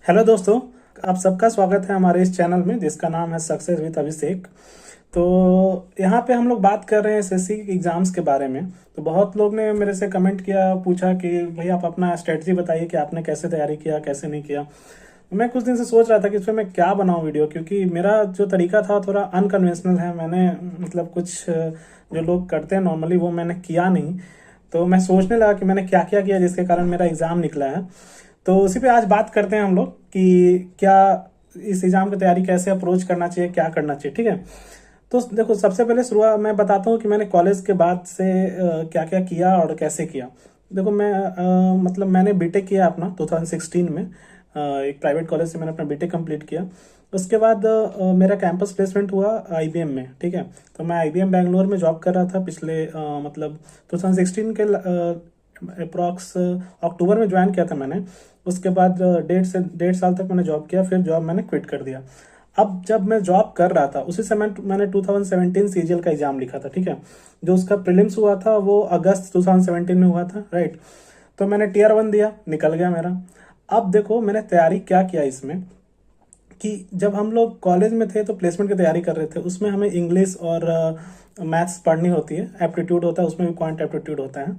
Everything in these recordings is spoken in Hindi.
हेलो दोस्तों, आप सबका स्वागत है हमारे इस चैनल में जिसका नाम है सक्सेस विद अभिषेक। तो यहाँ पे हम लोग बात कर रहे हैं एसएससी एग्जाम्स के बारे में। तो बहुत लोग ने मेरे से कमेंट किया, पूछा कि भाई आप अपना स्ट्रेटजी बताइए कि आपने कैसे तैयारी किया, कैसे नहीं किया। मैं कुछ दिन से सोच रहा था कि इस पर मैं क्या बनाऊं वीडियो, क्योंकि मेरा जो तरीका था थोड़ा अनकन्वेंशनल है। मैंने मतलब कुछ जो लोग करते हैं नॉर्मली वो मैंने किया नहीं। तो मैं सोचने लगा कि मैंने क्या क्या किया जिसके कारण मेरा एग्ज़ाम निकला है। तो उसी पे आज बात करते हैं हम लोग कि क्या इस एग्जाम की तैयारी कैसे अप्रोच करना चाहिए, क्या करना चाहिए। ठीक है, तो देखो सबसे पहले शुरुआत मैं बताता हूँ कि मैंने कॉलेज के बाद से क्या क्या किया और कैसे किया। देखो मैं मतलब मैंने बीटेक किया अपना 2016 में। एक प्राइवेट कॉलेज से मैंने अपना बीटेक कंप्लीट किया। उसके बाद मेरा कैंपस प्लेसमेंट हुआ आईबीएम में। ठीक है, तो मैं आईबीएम बैंगलोर में जॉब कर रहा था पिछले मतलब 2016 के अप्रॉक्स अक्टूबर में ज्वाइन किया था मैंने। उसके बाद 1.5 साल तक मैंने जॉब किया, फिर जॉब मैंने क्विट कर दिया। अब जब मैं जॉब कर रहा था उसी समय मैंने 2017 सीजीएल का एग्जाम लिखा था। ठीक है, जो उसका प्रीलिम्स हुआ था वो अगस्त 2017 में हुआ था, राइट। तो मैंने टीयर 1 दिया, निकल गया मेरा। अब देखो मैंने तैयारी क्या किया इसमें कि जब हम लोग कॉलेज में थे तो प्लेसमेंट की तैयारी कर रहे थे, उसमें हमें इंग्लिश और मैथ्स पढ़नी होती है, एप्टीट्यूड होता है, उसमें भी क्वांट एप्टीट्यूड होता है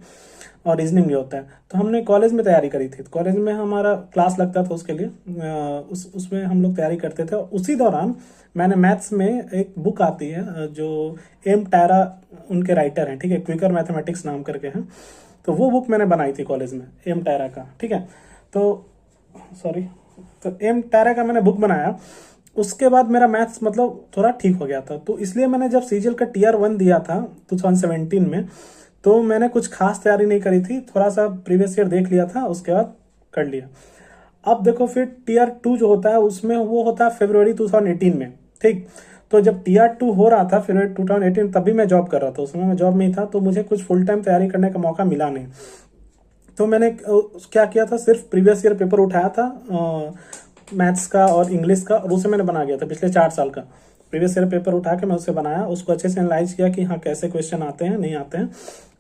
और रीजनिंग भी होता है। तो हमने कॉलेज में तैयारी करी थी, तो कॉलेज में हमारा क्लास लगता था उसके लिए, उसमें हम लोग तैयारी करते थे। और उसी दौरान मैंने मैथ्स में एक बुक आती है जो एम टायरा उनके राइटर हैं, ठीक है, क्विकर मैथमेटिक्स नाम करके हैं। तो वो बुक मैंने बनाई थी कॉलेज में, एम टायरा का। ठीक है, तो सॉरी, तो एम टायरा का मैंने बुक बनाया। उसके बाद मेरा मैथ्स मतलब थोड़ा ठीक हो गया था। तो इसलिए मैंने जब सीजीएल का टीयर 1 दिया था 2017 में, तो मैंने कुछ खास तैयारी नहीं करी थी, थोड़ा सा प्रीवियस ईयर देख लिया था, उसके बाद कर लिया। अब देखो फिर टीयर 2 जो होता है उसमें वो होता है फरवरी 2018 में। ठीक, तो जब टीयर 2 हो रहा था फरवरी 2018, तभी मैं जॉब कर रहा था, उस समय मैं जॉब में ही था, तो मुझे कुछ फुल टाइम तैयारी करने का मौका मिला नहीं। तो मैंने क्या किया था, सिर्फ प्रीवियस ईयर पेपर उठाया था मैथ्स का और इंग्लिश का, और उसे मैंने बना गया था पिछले 4 साल का प्रीवियस ईयर पेपर उठा के मैं उसे बनाया, उसको अच्छे से एनालाइज किया कि हाँ कैसे क्वेश्चन आते हैं नहीं आते हैं।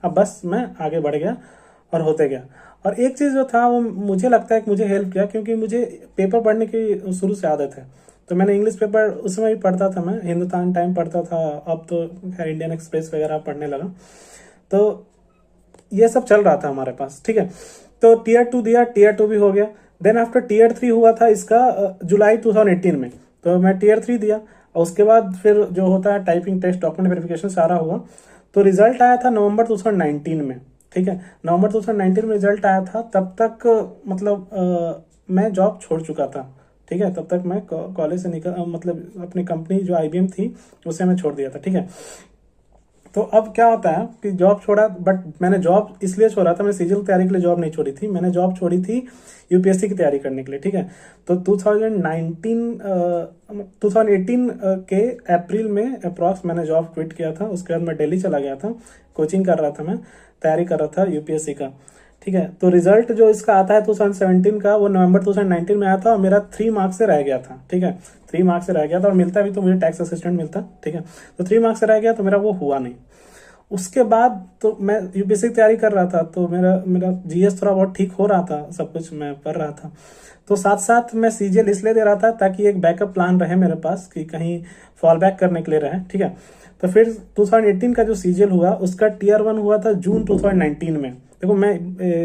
अब बस मैं आगे बढ़ गया और होते गया। और एक चीज़ जो था वो मुझे लगता है कि मुझे हेल्प किया, क्योंकि मुझे पेपर पढ़ने की शुरू से आदत है। तो मैंने इंग्लिश पेपर उस समय भी पढ़ता था, मैं हिंदुस्तान टाइम पढ़ता था, अब तो खैर इंडियन एक्सप्रेस वगैरह पढ़ने लगा। तो ये सब चल रहा था हमारे पास। ठीक है, तो टीयर 2 दिया, टीयर 2 भी हो गया। देन आफ्टर टीयर 3 हुआ था इसका जुलाई 2018 में, तो मैं टीयर 3 दिया। और उसके बाद फिर जो होता है टाइपिंग टेस्ट, डॉक्यूमेंट वेरिफिकेशन सारा हुआ। तो रिजल्ट आया था नवंबर 2019 में। ठीक है, नवंबर 2019 में रिजल्ट आया था। तब तक मतलब मैं जॉब छोड़ चुका था। ठीक है, तब तक मैं कॉलेज से निकल मतलब अपनी कंपनी जो आईबीएम थी उसे मैं छोड़ दिया था। ठीक है, तो अब क्या होता है कि जॉब छोड़ा, बट मैंने जॉब इसलिए छोड़ा था, मैंने सीजीएल की तैयारी के लिए जॉब नहीं छोड़ी थी, मैंने जॉब छोड़ी थी यूपीएससी की तैयारी करने के लिए। ठीक है, तो 2018 के अप्रैल में अप्रॉक्स मैंने जॉब क्विट किया था। उसके बाद मैं दिल्ली चला गया था, कोचिंग कर रहा था, मैं तैयारी कर रहा था यूपीएससी का। ठीक है, तो रिजल्ट जो इसका आता है 2017 का वो नवंबर 2019 में आया था और मेरा 3 मार्क्स से रह गया था। ठीक है, 3 मार्क्स से रह गया था, और मिलता भी तो मुझे टैक्स असिस्टेंट मिलता। ठीक है, तो 3 मार्क्स से रह गया, तो मेरा वो हुआ नहीं। उसके बाद तो मैं यूपीएससी की तैयारी कर रहा था, तो मेरा मेरा जीएस थोड़ा बहुत ठीक हो रहा था, सब कुछ मैं पढ़ रहा था। तो साथ साथ मैं सीजीएल इसलिए दे रहा था ताकि एक बैकअप प्लान रहे मेरे पास, कि कहीं फॉल बैक करने के लिए रहे। ठीक है, तो फिर 2018 का जो सीजीएल हुआ उसका टीयर 1 हुआ था जून 2019 में। देखो मैं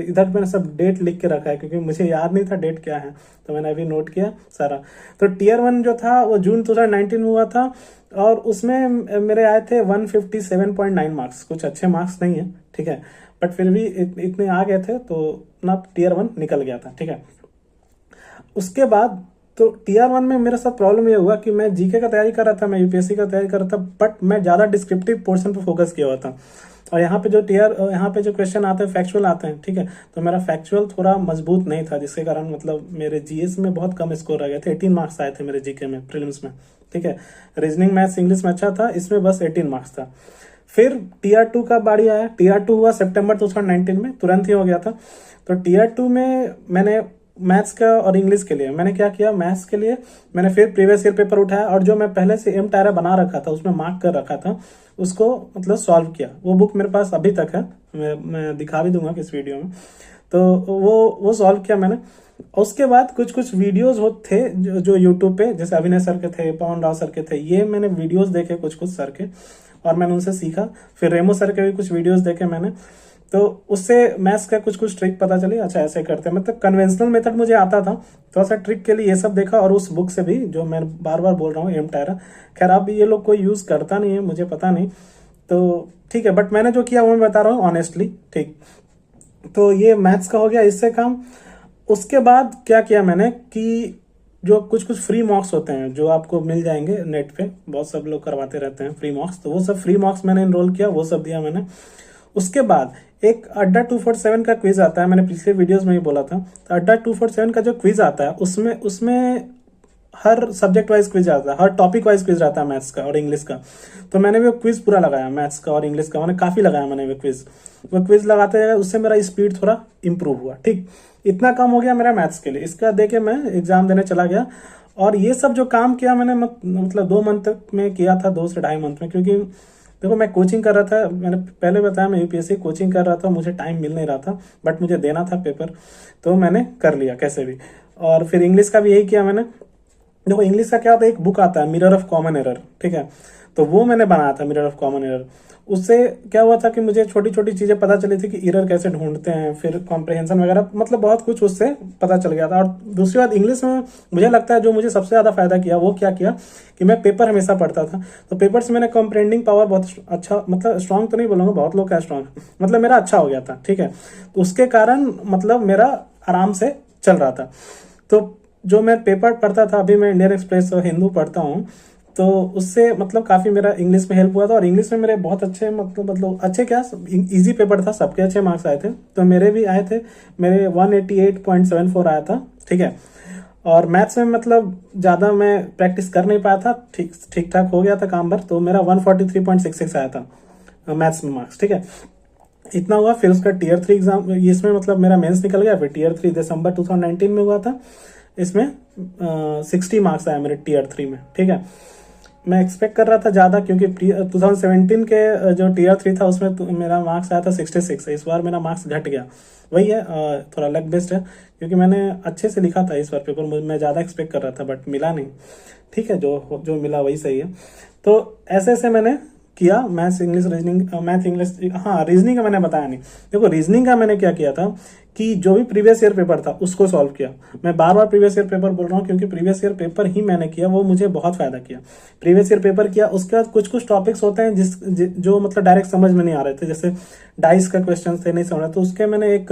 इधर मैंने सब डेट लिख के रखा है क्योंकि मुझे याद नहीं था डेट क्या है, तो मैंने अभी नोट किया सारा। तो टीयर 1 जो था वो जून 2019 में हुआ था, और उसमें मेरे आए थे 157.9 मार्क्स, कुछ अच्छे मार्क्स नहीं है। ठीक है, बट फिर भी इतने आ गए थे, तो अपना टीयर 1 निकल गया था। ठीक है, उसके बाद तो टीयर 1 में मेरे साथ प्रॉब्लम ये हुआ कि मैं जीके का तैयारी कर रहा था, मैं यूपीएससी का तैयारी कर रहा था, बट मैं ज़्यादा डिस्क्रिप्टिव पोर्शन पर फोकस किया हुआ था। और यहाँ पे जो क्वेश्चन आते हैं फैक्चुअल आते हैं। ठीक है, तो मेरा फैक्चुअल थोड़ा मजबूत नहीं था, जिसके कारण मतलब मेरे जीएस में बहुत कम स्कोर आ गए थे। 18 मार्क्स आए थे मेरे जीके में प्रीलिम्स में। ठीक है, रीजनिंग मैथ्स इंग्लिश में अच्छा था, इसमें बस 18 मार्क्स था। फिर टीयर 2 का बारी आया, टीयर 2 हुआ सितंबर 2019 में, तुरंत ही हो गया था। तो टीयर 2 में मैंने मैथ्स का और इंग्लिश के लिए मैंने क्या किया, मैथ्स के लिए मैंने फिर प्रीवियस ईयर पेपर उठाया, और जो मैं पहले से एम टायरा बना रखा था उसमें मार्क कर रखा था उसको मतलब सॉल्व किया। वो बुक मेरे पास अभी तक है, मैं दिखा भी दूंगा किस वीडियो में। तो वो सॉल्व किया मैंने। उसके बाद कुछ कुछ वीडियोस हो थे जो यूट्यूब पे, जैसे अभिनय सर के थे, पवन राव सर के थे, ये मैंने वीडियोस देखे कुछ कुछ सर के और मैंने उनसे सीखा। फिर रेमो सर के भी कुछ वीडियोस देखे मैंने, तो उससे मैथ्स का कुछ कुछ ट्रिक पता चली। अच्छा ऐसे करते हैं, मतलब कन्वेंशनल मेथड मुझे आता था, थोड़ा सा ट्रिक के लिए ये सब देखा। और उस बुक से भी, जो मैं बार बार बोल रहा हूँ, एम टायरा, खैर अब ये लोग कोई यूज़ करता नहीं है, मुझे पता नहीं, तो ठीक है, बट मैंने जो किया वो मैं बता रहा हूँ ऑनेस्टली, ठीक। तो ये मैथ्स का हो गया इससे काम। उसके बाद क्या किया मैंने कि जो कुछ कुछ फ्री मॉक्स होते हैं जो आपको मिल जाएंगे नेट पे, बहुत सब लोग करवाते रहते हैं फ्री मॉक्स, तो वो सब फ्री मॉक्स मैंने इनरोल किया, वो सब दिया मैंने। उसके बाद एक अड्डा 247 का क्विज आता है, मैंने पिछले वीडियोस में भी बोला था, तो अड्डा 247 का जो क्विज आता है उसमें उसमें हर सब्जेक्ट वाइज क्विज आता है, हर टॉपिक वाइज क्विज रहता है मैथ्स का और इंग्लिश का। तो मैंने वो क्विज पूरा लगाया, मैथ्स का और इंग्लिश का मैंने काफी लगाया, मैंने वो क्विज लगाते हैं, उससे मेरा स्पीड थोड़ा इंप्रूव हुआ, ठीक। इतना कम हो गया मेरा मैथ्स के लिए। इसका देके मैं एग्जाम देने चला गया। और ये सब जो काम किया मैंने मतलब 2 मंथ तक में किया था, 2 से ढाई मंथ में, क्योंकि देखो मैं कोचिंग कर रहा था, मैंने पहले बताया मैं यूपीएससी कोचिंग कर रहा था, मुझे टाइम मिल नहीं रहा था, बट मुझे देना था पेपर, तो मैंने कर लिया कैसे भी। और फिर इंग्लिश का भी यही किया मैंने। देखो इंग्लिश का क्या होता है, एक बुक आता है मिरर ऑफ कॉमन एरर, ठीक है, तो वो मैंने बनाया था मिरर ऑफ कॉमन एरर। उससे क्या हुआ था कि मुझे छोटी छोटी चीजें पता चली थी कि एरर कैसे ढूंढते हैं, फिर कॉम्प्रिहेंशन वगैरह, मतलब बहुत कुछ उससे पता चल गया था। और दूसरी बात इंग्लिश में मुझे लगता है जो मुझे सबसे ज्यादा फायदा किया वो क्या किया कि मैं पेपर हमेशा पढ़ता था, तो पेपर से मैंने कॉम्प्रिहेंडिंग पावर बहुत अच्छा, मतलब स्ट्रांग तो नहीं बोलूंगा, बहुत लोग का स्ट्रांग, मतलब मेरा अच्छा हो गया था, ठीक है। तो उसके कारण मतलब मेरा आराम से चल रहा था। तो जो मैं पेपर पढ़ता था, अभी मैं इंडियन एक्सप्रेस और हिंदू पढ़ता हूँ, तो उससे मतलब काफी मेरा इंग्लिश में हेल्प हुआ था। और इंग्लिश में मेरे बहुत अच्छे, मतलब अच्छे क्या, इजी पेपर था, सबके अच्छे मार्क्स आए थे, तो मेरे भी आए थे, मेरे 188.74 आया था, ठीक है। और मैथ्स में मतलब ज्यादा मैं प्रैक्टिस कर नहीं पाया था, ठीक ठीक ठाक हो गया था काम भर, तो मेरा 143.66 आया था मैथ्स में मार्क्स, ठीक है। इतना हुआ। फिर उसका टीयर 3 एग्जाम, इसमें मतलब मेरा मेंस निकल गया, फिर टीयर 3 दिसंबर 2019 में हुआ था, इसमें 60 मार्क्स आया मेरे टीयर 3 में, ठीक है। मैं एक्सपेक्ट कर रहा था ज्यादा, क्योंकि 2017 के जो टीयर 3 था उसमें मेरा मार्क्स आया था 66, इस बार मेरा मार्क्स घट गया। वही है, थोड़ा लक बेस्ड है, क्योंकि मैंने अच्छे से लिखा था इस बार पेपर, मैं ज्यादा एक्सपेक्ट कर रहा था बट मिला नहीं, ठीक है, जो जो मिला वही सही है। तो ऐसे ऐसे मैंने किया maths English reasoning, math English, हाँ रीजनिंग का मैंने बताया नहीं। देखो रीजनिंग का मैंने क्या किया था कि जो भी प्रीवियस ईयर पेपर था उसको सॉल्व किया। मैं बार बार प्रीवियस ईयर पेपर बोल रहा हूँ क्योंकि प्रीवियस ईयर पेपर ही मैंने किया, वो मुझे बहुत फायदा किया। प्रीवियस ईयर पेपर किया, उसके बाद कुछ कुछ टॉपिक्स होते हैं जो मतलब डायरेक्ट समझ में नहीं आ रहे थे, जैसे डाइस का क्वेश्चन थे, नहीं समझ रहे, तो उसके मैंने एक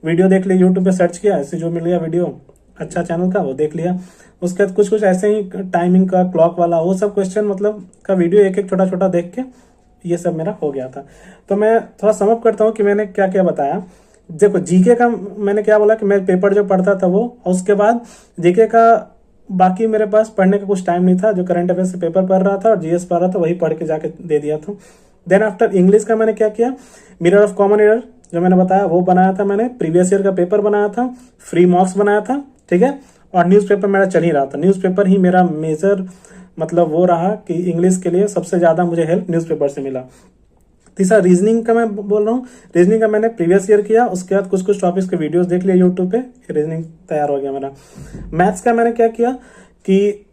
वीडियो देख लिया, यूट्यूब पे सर्च किया, ऐसे जो मिल गया वीडियो अच्छा चैनल का, वो देख लिया। उसके बाद कुछ कुछ ऐसे ही टाइमिंग का, क्लॉक वाला, वो सब क्वेश्चन मतलब का वीडियो एक एक छोटा छोटा देख के ये सब मेरा हो गया था। तो मैं थोड़ा समअप करता हूँ कि मैंने क्या क्या बताया। देखो जीके का मैंने क्या बोला कि मैं पेपर जो पढ़ता था वो, और उसके बाद जीके का बाकी मेरे पास पढ़ने का कुछ टाइम नहीं था, जो करंट अफेयर से पेपर पढ़ रहा था और जीएस पढ़ रहा था वही पढ़ के जाके दे दिया था। देन आफ्टर इंग्लिश का मैंने क्या किया, मिरर ऑफ कॉमन एरर जो मैंने बताया वो बनाया था मैंने, प्रीवियस ईयर का पेपर बनाया था, फ्री मॉक्स बनाया था, ठीक है। और न्यूज़पेपर मेरा चल ही रहा था, न्यूज़पेपर ही मेरा मेजर मतलब वो रहा कि इंग्लिश के लिए सबसे ज्यादा मुझे हेल्प न्यूज़पेपर से मिला। तीसरा रीजनिंग का मैं बोल रहा हूँ, रीजनिंग का मैंने प्रीवियस ईयर किया, उसके बाद कुछ कुछ टॉपिक्स के वीडियोस देख लिया यूट्यूब पे, रीजनिंग तैयार हो गया मेरा। मैथ्स का मैंने क्या किया कि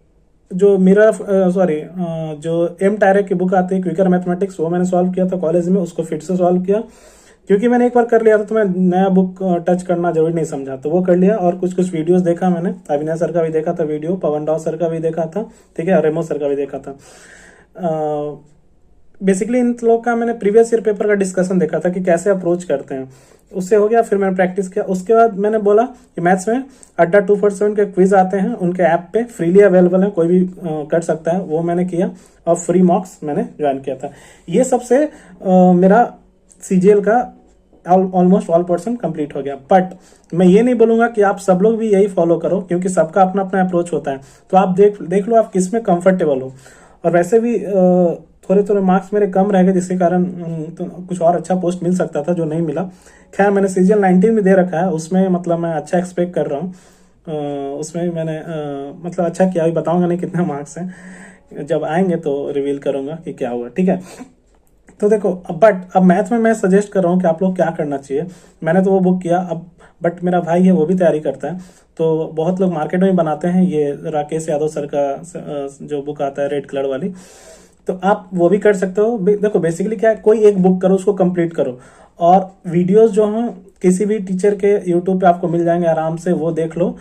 जो मिरर सॉरी जो एम टायरे की बुक आती है क्विकर मैथमेटिक्स, वो मैंने सॉल्व किया था कॉलेज में, उसको फिर से सॉल्व किया, क्योंकि मैंने एक बार कर लिया था तो मैं नया बुक टच करना जरूरी नहीं समझा, तो वो कर लिया। और कुछ कुछ वीडियोस देखा मैंने, अभिनय सर का भी देखा था वीडियो, पवन राव सर का भी देखा था, ठीक है, और रेमो सर का भी देखा था। बेसिकली इन लोग का मैंने प्रीवियस ईयर पेपर का डिस्कशन देखा था कि कैसे अप्रोच करते हैं, उससे हो गया। फिर मैंने प्रैक्टिस किया, उसके बाद मैंने बोला कि मैथ्स में अड्डा 247 के क्विज आते हैं, उनके ऐप पे फ्रीली अवेलेबल है, कोई भी कर सकता है, वो मैंने किया। और फ्री मॉक्स मैंने ज्वाइन किया था। ये सबसे मेरा सीजीएल का ऑलमोस्ट ऑल % कंप्लीट हो गया। बट मैं ये नहीं बोलूंगा कि आप सब लोग भी यही फॉलो करो, क्योंकि सबका अपना अपना अप्रोच होता है, तो आप देख लो आप किस में कंफर्टेबल हो। और वैसे भी थोड़े थोड़े मार्क्स मेरे कम रह गए, जिसके कारण तो कुछ और अच्छा पोस्ट मिल सकता था जो नहीं मिला। खैर मैंने सीजीएल 19 में दे रखा है, उसमें मतलब मैं अच्छा एक्सपेक्ट कर रहा हूँ, उसमें मैंने मतलब अच्छा किया। अभी बताऊंगा नहीं कितना मार्क्स है, जब आएंगे तो रिवील करूंगा कि क्या हुआ, ठीक है। तो देखो अब मैथ में मैं सजेस्ट कर रहा हूँ कि आप लोग क्या करना चाहिए। मैंने तो वो बुक किया, अब बट मेरा भाई है वो भी तैयारी करता है। तो बहुत लोग मार्केट में बनाते हैं, ये राकेश यादव सर का जो बुक आता है रेड कलर वाली, तो आप वो भी कर सकते हो। देखो बेसिकली क्या है, कोई एक बुक करो, उसको कंप्लीट करो, और वीडियोस जो हैं किसी भी टीचर के यूट्यूब पे आपको मिल जाएंगे आराम से, वो देख लो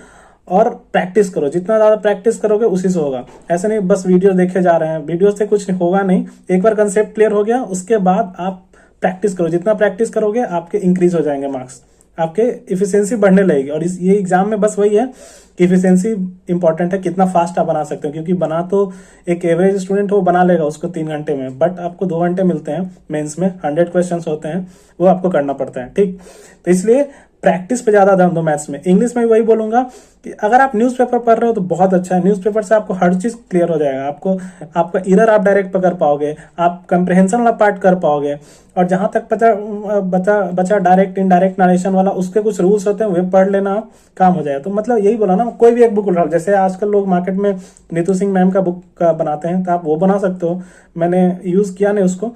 और प्रैक्टिस करो। जितना ज्यादा प्रैक्टिस करोगे उसी से होगा। ऐसा नहीं बस वीडियो देखे जा रहे हैं, वीडियो से कुछ होगा नहीं। एक बार कंसेप्ट क्लियर हो गया, उसके बाद आप प्रैक्टिस करो। जितना प्रैक्टिस करोगे आपके इंक्रीज हो जाएंगे मार्क्स, आपके इफिशियंसी बढ़ने लगेगी। और ये एग्जाम में बस वही है कि इफिशियंसी इंपॉर्टेंट है, कितना फास्ट आप बना सकते हो। क्योंकि बना तो एक एवरेज स्टूडेंट वो बना लेगा उसको 3 घंटे में, बट आपको 2 घंटे मिलते हैं मेंस में, 100 क्वेश्चन होते हैं, वो आपको करना पड़ता है। ठीक, तो इसलिए प्रैक्टिस पे ज्यादा ध्यान दो मैथ्स में। इंग्लिश में भी वही बोलूंगा कि अगर आप न्यूज़पेपर पढ़ रहे हो तो बहुत अच्छा है। न्यूज़पेपर से आपको हर चीज क्लियर हो जाएगा। आपको आपका इरर आप डायरेक्ट पकड़ पाओगे, आप कंप्रहेंशन वाला पार्ट कर पाओगे। और जहां तक बचा डायरेक्ट इनडायरेक्ट नरेशन वाला, उसके कुछ रूल्स होते हैं, वे पढ़ लेना, काम हो जाएगा। तो मतलब यही बोला ना, कोई भी एक बुक उठा, जैसे आजकल लोग मार्केट में नीतू सिंह मैम का बुक का बनाते हैं, तो आप वो बना सकते हो। मैंने यूज किया नहीं उसको,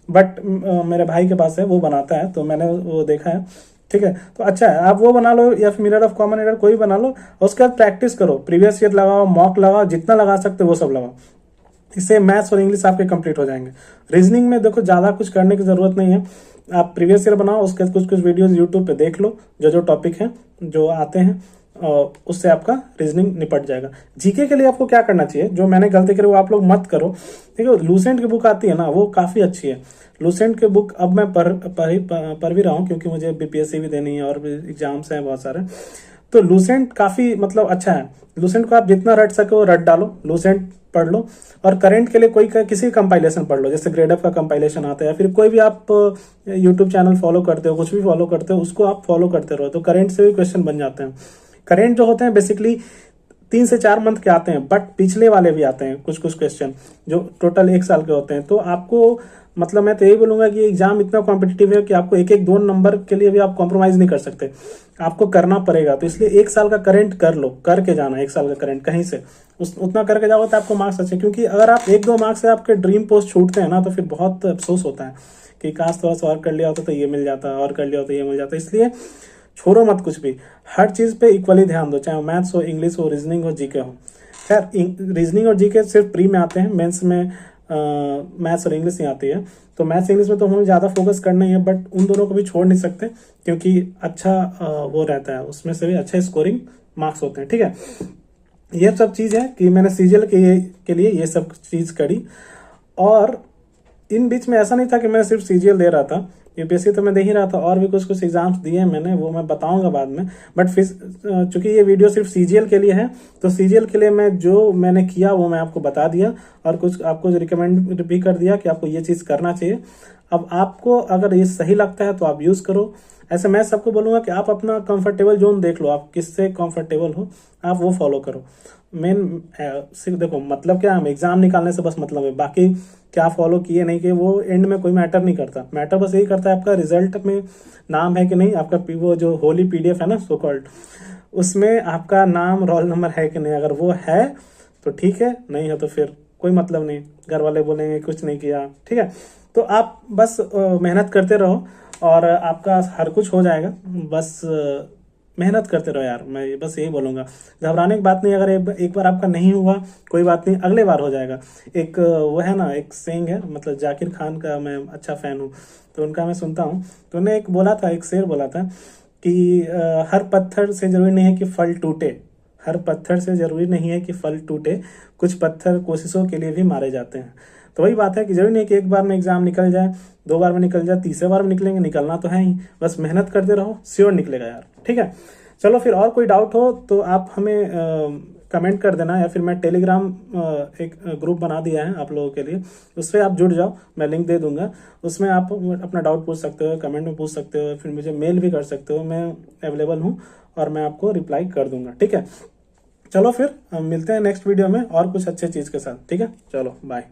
बट मेरे भाई के पास है, वो बनाता है, तो मैंने वो देखा है। ठीक है, तो अच्छा है, आप वो बना लो या फिर मिरर ऑफ कॉमन एरर कोई बना लो, और उसके बाद प्रैक्टिस करो, प्रीवियस ईयर लगाओ, मॉक लगाओ, जितना लगा सकते हो वो सब लगाओ। इससे मैथ्स और इंग्लिश आपके कंप्लीट हो जाएंगे। रीजनिंग में देखो ज्यादा कुछ करने की जरूरत नहीं है, आप प्रीवियस ईयर बनाओ, उसके कुछ कुछ वीडियोस यूट्यूब पे देख लो, जो जो टॉपिक हैं जो आते हैं, और उससे आपका रीजनिंग निपट जाएगा। जीके के लिए आपको क्या करना चाहिए, जो मैंने गलती करी वो आप लोग मत करो। ठीक है, लूसेंट की बुक आती है ना, वो काफी अच्छी है। लूसेंट की बुक अब मैं पढ़ भी रहा हूँ, क्योंकि मुझे बीपीएससी भी देनी है और भी एग्जाम्स हैं बहुत सारे। तो लूसेंट काफी मतलब अच्छा है। लूसेंट को आप जितना रट सके वो रट डालो, लूसेंट पढ़ लो। और करंट के लिए कोई किसी कंपाइलेशन पढ़ लो, जैसे ग्रेड एफ का कंपाइलेशन आता है, या फिर कोई भी आप यूट्यूब चैनल फॉलो करते हो, कुछ भी फॉलो करते हो, उसको आप फॉलो करते रहो, तो करंट से भी क्वेश्चन बन जाते हैं। करंट जो होते हैं बेसिकली 3 से 4 मंथ के आते हैं, बट पिछले वाले भी आते हैं कुछ कुछ क्वेश्चन जो टोटल 1 साल के होते हैं। तो आपको मतलब मैं तो यही बोलूंगा कि एग्जाम इतना कॉम्पिटिटिव है कि आपको एक एक 2 नंबर के लिए भी आप कॉम्प्रोमाइज नहीं कर सकते, आपको करना पड़ेगा। तो इसलिए 1 साल का करंट कर लो, करके जाना 1 साल का करंट कहीं से, उतना करके जाओ तो आपको मार्क्स अच्छे। क्योंकि अगर आप 1-2 मार्क्स से आपके ड्रीम पोस्ट छूटते हैं ना, तो फिर बहुत अफसोस होता है कि काश थोड़ा सा और कर लिया होता तो ये मिल जाता, और कर लिया होता तो ये मिल जाता। इसलिए छोड़ो मत कुछ भी, हर चीज पे इक्वली ध्यान दो, चाहे मैथ्स हो, इंग्लिश हो, रीजनिंग हो, जीके हो। खैर रीजनिंग और जीके सिर्फ प्री में आते हैं, मेंस में मैथ्स और इंग्लिश ही आती है। तो मैथ्स इंग्लिश में तो हमें ज़्यादा फोकस करना ही है, बट उन दोनों को भी छोड़ नहीं सकते, क्योंकि अच्छा वो रहता है, उसमें से भी अच्छे स्कोरिंग मार्क्स होते हैं। ठीक है, ये सब चीज़ है कि मैंने सीजीएल के लिए ये सब चीज़ करी। और इन बीच में ऐसा नहीं था कि मैं सिर्फ सीजीएल दे रहा था, यूपीएससी तो मैं दे ही रहा था, और भी कुछ कुछ एग्जाम्स दिए मैंने, वो मैं बताऊंगा बाद में। बट फिर चूंकि ये वीडियो सिर्फ सीजीएल के लिए है, तो सीजीएल के लिए मैं जो मैंने किया वो मैं आपको बता दिया, और कुछ आपको रिकमेंड भी कर दिया कि आपको ये चीज़ करना चाहिए। अब आपको अगर ये सही लगता है तो आप यूज़ करो। ऐसे मैं सबको बोलूंगा कि आप अपना कंफर्टेबल जोन देख लो, आप किससे कंफर्टेबल हो आप वो फॉलो करो। मेन सिर्फ देखो मतलब क्या, हम एग्जाम निकालने से बस मतलब है, बाकी क्या फॉलो किए नहीं किए वो एंड में कोई मैटर नहीं करता। मैटर बस यही करता है आपका रिजल्ट में नाम है कि नहीं, आपका वो जो होली पीडीएफ है ना सो कॉल्ड, उसमें आपका नाम रोल नंबर है कि नहीं। अगर वो है तो ठीक है, नहीं है तो फिर कोई मतलब नहीं, घर वाले बोलेंगे कुछ नहीं किया। ठीक है, तो आप बस मेहनत करते रहो और आपका हर कुछ हो जाएगा। बस मेहनत करते रहो यार, मैं बस यही बोलूंगा। घबराने की बात नहीं, अगर एक बार आपका नहीं हुआ कोई बात नहीं, अगले बार हो जाएगा। एक वो है ना, एक सेइंग है, मतलब जाकिर खान का मैं अच्छा फैन हूँ, तो उनका मैं सुनता हूँ। तो उन्हें एक बोला था, एक शेर बोला था कि हर पत्थर से जरूरी नहीं है कि फल टूटे, हर पत्थर से जरूरी नहीं है कि फल टूटे, कुछ पत्थर कोशिशों के लिए भी मारे जाते हैं। तो वही बात है कि जरूरी नहीं कि एक बार में एग्जाम निकल जाए, 2 बार में निकल जाए, तीसरे बार में निकलेंगे, निकलना तो है ही, बस मेहनत करते रहो, श्योर निकलेगा यार। ठीक है, चलो फिर और कोई डाउट हो तो आप हमें कमेंट कर देना, या फिर मैं टेलीग्राम एक ग्रुप बना दिया है आप लोगों के लिए, उससे आप जुड़ जाओ, मैं लिंक दे दूंगा, उसमें आप अपना डाउट पूछ सकते हो, कमेंट में पूछ सकते हो, फिर मुझे मेल भी कर सकते हो, मैं अवेलेबल हूँ और मैं आपको रिप्लाई कर दूंगा। ठीक है, चलो फिर मिलते हैं नेक्स्ट वीडियो में और कुछ अच्छे चीज़ के साथ। ठीक है, चलो बाय।